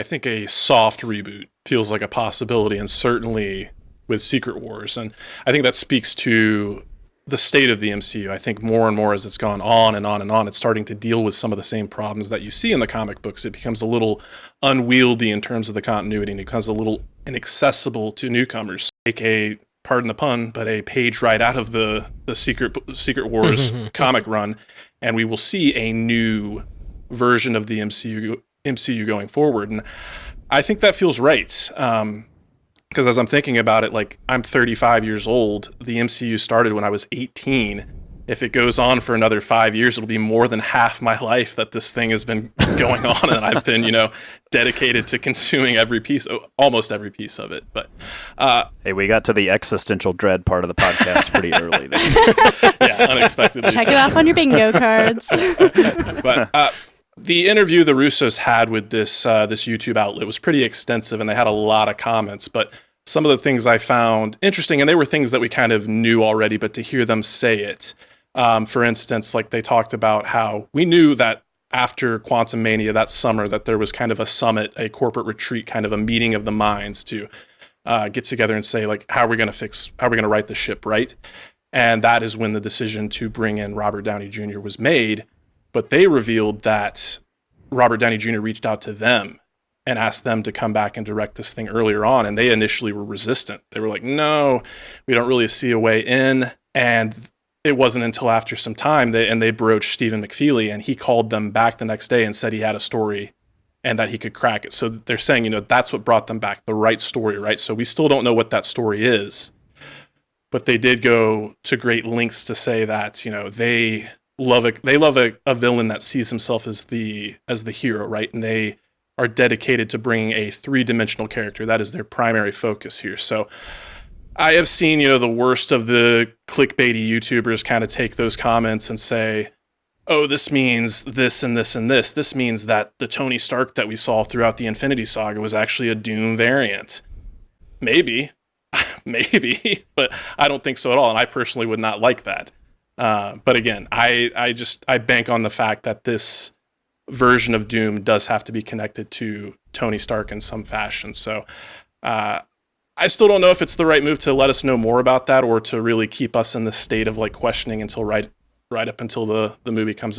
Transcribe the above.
I think a soft reboot feels like a possibility, and certainly with Secret Wars. And I think that speaks to the state of the MCU. I think more and more as it's gone on and on and on, it's starting to deal with some of the same problems that you see in the comic books. It becomes a little unwieldy in terms of the continuity, and it becomes a little inaccessible to newcomers. Take a, pardon the pun, but a page right out of the Secret Wars comic run, and we will see a new version of the MCU going forward. And I think that feels right. Because as I'm thinking about it, like, I'm 35 years old. The MCU started when I was 18. If it goes on for another 5 years, it'll be more than half my life that this thing has been going on, and I've been, dedicated to consuming almost every piece of it. But hey, we got to the existential dread part of the podcast pretty early this time. Yeah, unexpectedly. Check it off on your bingo cards. But the interview the Russos had with this YouTube outlet was pretty extensive, and they had a lot of comments. But some of the things I found interesting, and they were things that we kind of knew already, but to hear them say it, for instance, like they talked about how we knew that after Quantum Mania that summer that there was kind of a summit, a corporate retreat, kind of a meeting of the minds to get together and say, like, how are we going to right the ship, right? And that is when the decision to bring in Robert Downey Jr. was made. But they revealed that Robert Downey Jr. reached out to them and asked them to come back and direct this thing earlier on. And they initially were resistant. They were like, no, we don't really see a way in. And it wasn't until after some time they broached Stephen McFeely, and he called them back the next day and said he had a story and that he could crack it. So they're saying, that's what brought them back, the right story, right? So we still don't know what that story is. But they did go to great lengths to say that, they love a villain that sees himself as the hero, right? And they are dedicated to bringing a three-dimensional character. That is their primary focus here. So I have seen, the worst of the clickbaity YouTubers kind of take those comments and say, oh, this means this and this and this. This means that the Tony Stark that we saw throughout the Infinity Saga was actually a Doom variant. Maybe, but I don't think so at all. And I personally would not like that. But again, I bank on the fact that this version of Doom does have to be connected to Tony Stark in some fashion. So I still don't know if it's the right move to let us know more about that, or to really keep us in this state of like questioning until right up until the movie comes out.